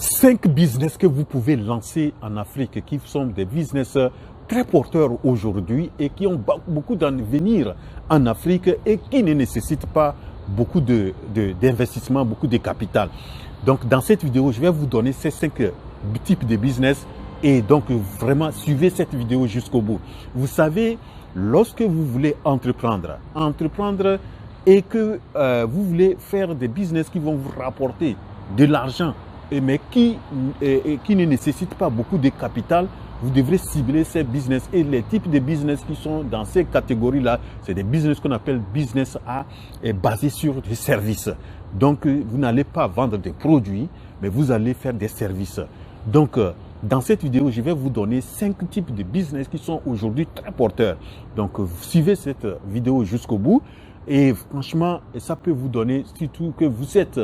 5 business que vous pouvez lancer en Afrique qui sont des business très porteurs aujourd'hui et qui ont beaucoup d'avenir en Afrique et qui ne nécessitent pas beaucoup d'investissement, beaucoup de capital. Donc dans cette vidéo, je vais vous donner ces 5 types de business et donc vraiment suivez cette vidéo jusqu'au bout. Vous savez, lorsque vous voulez entreprendre et que vous voulez faire des business qui vont vous rapporter de l'argent, mais qui ne nécessitent pas beaucoup de capital, vous devrez cibler ces business. Et les types de business qui sont dans ces catégories-là, c'est des business qu'on appelle business A, basés sur des services. Donc, vous n'allez pas vendre des produits, mais vous allez faire des services. Donc, dans cette vidéo, je vais vous donner 5 types de business qui sont aujourd'hui très porteurs. Donc, suivez cette vidéo jusqu'au bout. Et franchement, ça peut vous donner, surtout que vous êtes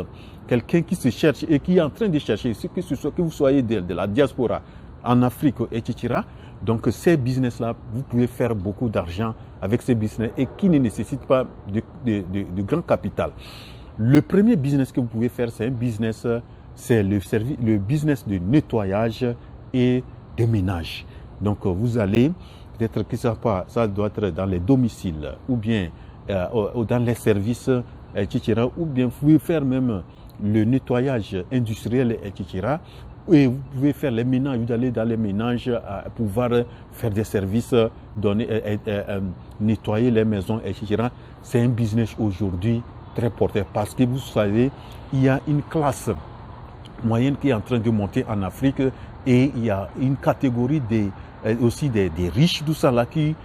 quelqu'un qui se cherche et qui est en train de chercher, que vous soyez de la diaspora, en Afrique, etc. Donc, ces business-là, vous pouvez faire beaucoup d'argent avec ces business et qui ne nécessitent pas de grand capital. Le premier business que vous pouvez faire, c'est un business, c'est le business de nettoyage et de ménage. Donc, vous allez, peut-être que ça doit être dans les domiciles ou bien dans les services, etc. Ou bien vous pouvez faire même le nettoyage industriel, etc. Et vous pouvez faire les ménages, vous allez dans les ménages pouvoir faire des services, nettoyer les maisons, etc. C'est un business aujourd'hui très porteur parce que vous savez, il y a une classe moyenne qui est en train de monter en Afrique et il y a une catégorie aussi des riches, tout ça là, qui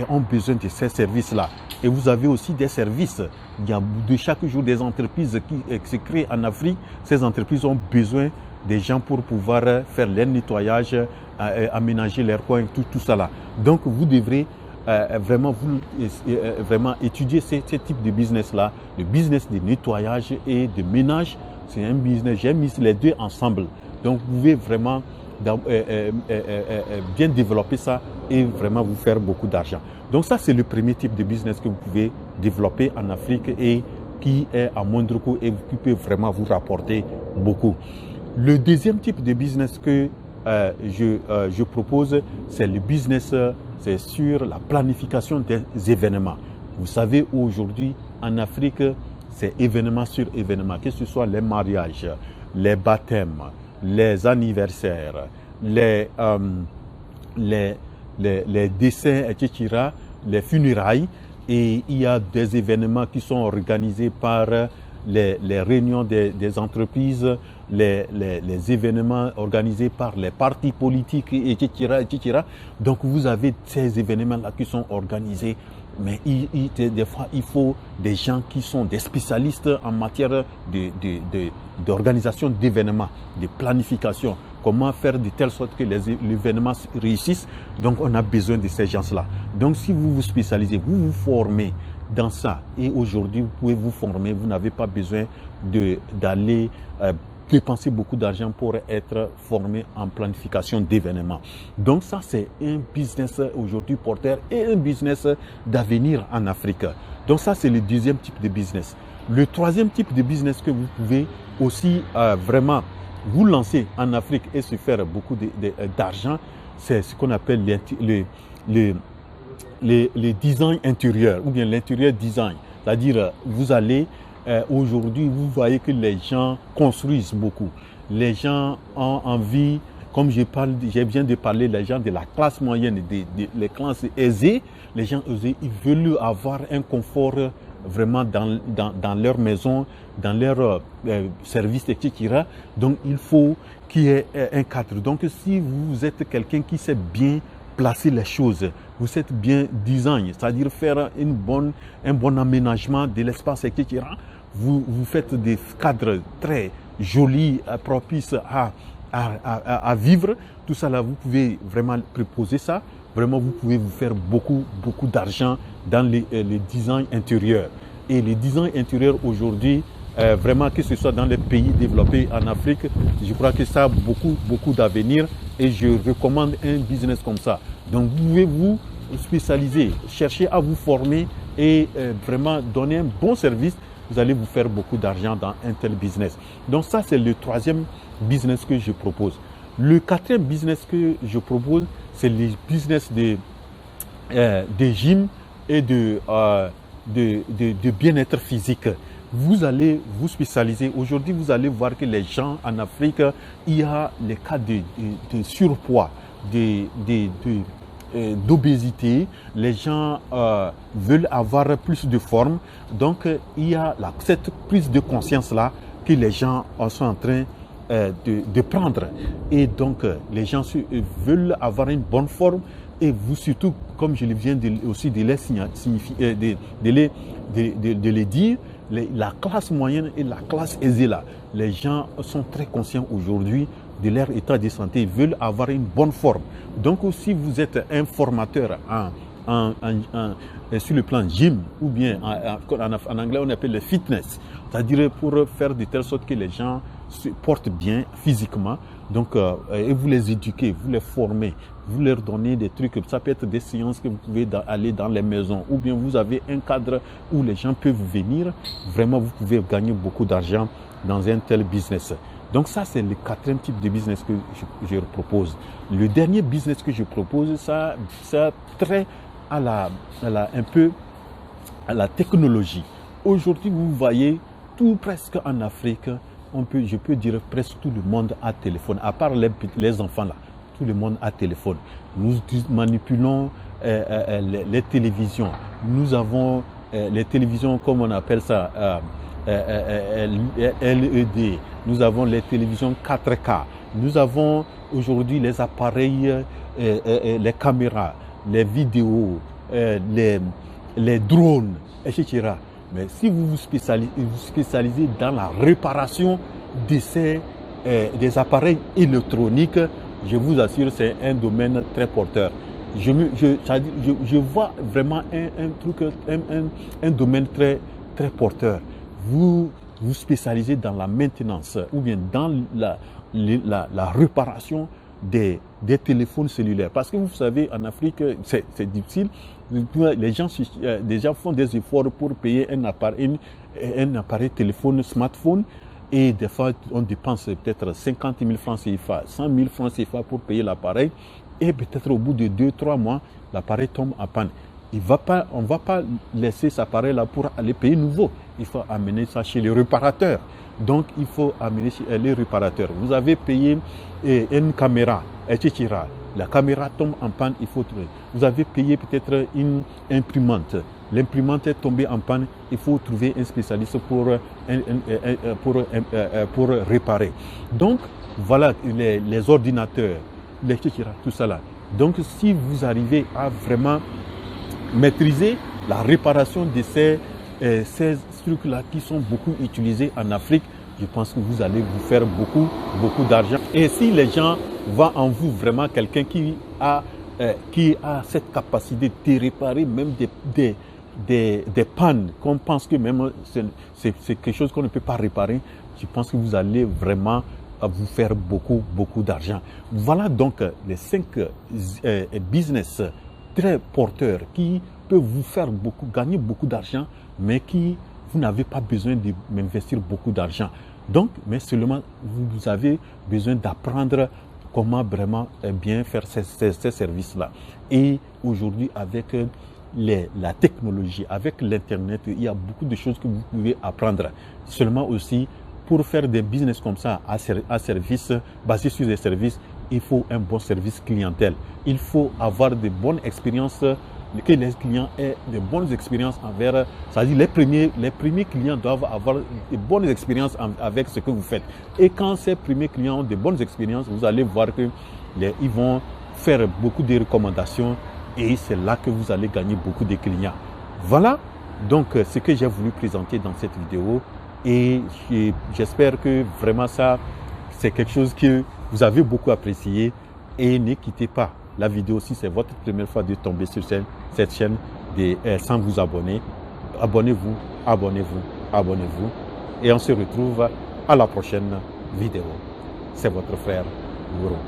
ont besoin de ces services-là. Et vous avez aussi des services. Il y a de chaque jour des entreprises qui se créent en Afrique. Ces entreprises ont besoin des gens pour pouvoir faire leur nettoyage, aménager leurs coins, tout ça là. Donc, vous devrez vraiment étudier ces types de business-là. Le business de nettoyage et de ménage, c'est un business. J'ai mis les deux ensemble. Donc, vous pouvez vraiment bien développer ça et vraiment vous faire beaucoup d'argent. Donc ça, c'est le premier type de business que vous pouvez développer en Afrique et qui est à moindre coût et qui peut vraiment vous rapporter beaucoup. Le deuxième type de business que je propose, c'est le business, c'est sur la planification des événements. Vous savez, aujourd'hui, en Afrique, c'est événement sur événement, que ce soit les mariages, les baptêmes, les anniversaires, les décès, etc., les funérailles. Et il y a des événements qui sont organisés par les réunions des entreprises, les événements organisés par les partis politiques, etc., etc. Donc, vous avez ces événements-là qui sont organisés. Mais des fois, il faut des gens qui sont des spécialistes en matière d'organisation d'événements, de planification. Comment faire de telle sorte que les événements réussissent. Donc, on a besoin de ces gens-là. Donc, si vous vous spécialisez, vous vous formez dans ça. Et aujourd'hui, vous pouvez vous former. Vous n'avez pas besoin d'aller dépenser beaucoup d'argent pour être formé en planification d'événements. Donc ça, c'est un business aujourd'hui porteur et un business d'avenir en Afrique. Donc ça, c'est le deuxième type de business. Le troisième type de business que vous pouvez aussi vraiment vous lancer en Afrique et se faire beaucoup d'argent, c'est ce qu'on appelle le design intérieur ou bien l'intérieur design. C'est-à-dire, vous allez aujourd'hui, vous voyez que les gens construisent beaucoup. Les gens ont envie, comme j'ai viens de parler, les gens de la classe moyenne, les classes aisées, les gens aisés, ils veulent avoir un confort vraiment dans leur maison, dans leur service, etc. Donc, il faut qu'il y ait un cadre. Donc, si vous êtes quelqu'un qui sait bien placer les choses, vous êtes bien design, c'est-à-dire faire un bon aménagement de l'espace, etc. Vous faites des cadres très jolis, propices à vivre. Tout ça là, vous pouvez vraiment proposer ça. Vraiment, vous pouvez vous faire beaucoup d'argent dans les design intérieurs. Et les design intérieurs aujourd'hui, vraiment que ce soit dans les pays développés en Afrique, je crois que ça a beaucoup d'avenir et je recommande un business comme ça. Donc, vous pouvez vous spécialiser, chercher à vous former et vraiment donner un bon service vous allez vous faire beaucoup d'argent dans un tel business. Donc ça, c'est le troisième business que je propose. Le quatrième business que je propose, c'est le business de gym et de bien-être physique. Vous allez vous spécialiser. Aujourd'hui, vous allez voir que les gens en Afrique, il y a les cas de surpoids, d'obésité. Les gens veulent avoir plus de forme. Donc, il y a cette prise de conscience-là que les gens sont en train de prendre. Et donc, les gens veulent avoir une bonne forme. Et vous surtout, comme je viens aussi de les dire, la classe moyenne et la classe aisée là, les gens sont très conscients aujourd'hui de leur état de santé. Ils veulent avoir une bonne forme. Donc si vous êtes un formateur sur le plan gym ou bien en anglais on appelle le fitness, c'est-à-dire pour faire de telle sorte que les gens se portent bien physiquement. Donc, et vous les éduquez, vous les formez, vous leur donnez des trucs. Ça peut être des séances que vous pouvez aller dans les maisons ou bien vous avez un cadre où les gens peuvent venir. Vraiment, vous pouvez gagner beaucoup d'argent dans un tel business. Donc ça, c'est le quatrième type de business que je propose. Le dernier business que je propose, ça trait un peu à la technologie. Aujourd'hui, vous voyez, tout presque en Afrique, je peux dire presque tout le monde a téléphone, à part les enfants là, tout le monde a téléphone. Nous manipulons les télévisions. Nous avons les télévisions, comme on appelle ça, LED. Nous avons les télévisions 4K. Nous avons aujourd'hui les appareils, les caméras, les vidéos, les drones, etc. Mais si vous vous spécialisez dans la réparation des appareils électroniques, je vous assure, c'est un domaine très porteur. Je vois vraiment un domaine très, très porteur. Vous vous spécialisez dans la maintenance ou bien dans la réparation des téléphones cellulaires. Parce que vous savez, en Afrique, c'est difficile. Les gens déjà font des efforts pour payer un appareil téléphone, smartphone. Et des fois, on dépense peut-être 50 000 francs CFA, 100 000 francs CFA pour payer l'appareil. Et peut-être au bout de 2-3 mois, l'appareil tombe en panne. On ne va pas laisser cet appareil-là pour aller payer nouveau. Il faut amener ça chez le réparateur. Donc, il faut amener chez les réparateurs. Vous avez payé une caméra, etc. La caméra tombe en panne, il faut trouver. Vous avez payé peut-être une imprimante. L'imprimante est tombée en panne, il faut trouver un spécialiste pour réparer. Donc, voilà les ordinateurs, etc. Tout ça là. Donc, si vous arrivez à vraiment maîtriser la réparation de ces trucs-là qui sont beaucoup utilisés en Afrique, je pense que vous allez vous faire beaucoup d'argent. Et si les gens voient en vous vraiment quelqu'un qui a cette capacité de réparer même des pannes, qu'on pense que même c'est quelque chose qu'on ne peut pas réparer, je pense que vous allez vraiment vous faire beaucoup d'argent. Voilà donc les 5 business très porteurs qui peuvent vous faire gagner beaucoup d'argent, mais qui vous n'avez pas besoin d'investir beaucoup d'argent. Donc, mais seulement vous avez besoin d'apprendre comment vraiment bien faire ces services-là. Et aujourd'hui, avec la technologie, avec l'Internet, il y a beaucoup de choses que vous pouvez apprendre. Seulement aussi, pour faire des business comme ça à service, basé sur des services, il faut un bon service clientèle. Il faut avoir de bonnes expériences, que les clients aient de bonnes expériences envers, c'est-à-dire les premiers clients doivent avoir de bonnes expériences avec ce que vous faites. Et quand ces premiers clients ont de bonnes expériences, vous allez voir qu'ils vont faire beaucoup de recommandations et c'est là que vous allez gagner beaucoup de clients. Voilà donc ce que j'ai voulu présenter dans cette vidéo et j'espère que vraiment ça, c'est quelque chose que vous avez beaucoup apprécié et ne quittez pas la vidéo si c'est votre première fois de tomber sur cette chaîne sans vous abonner. Abonnez-vous et on se retrouve à la prochaine vidéo. C'est votre frère Mouro.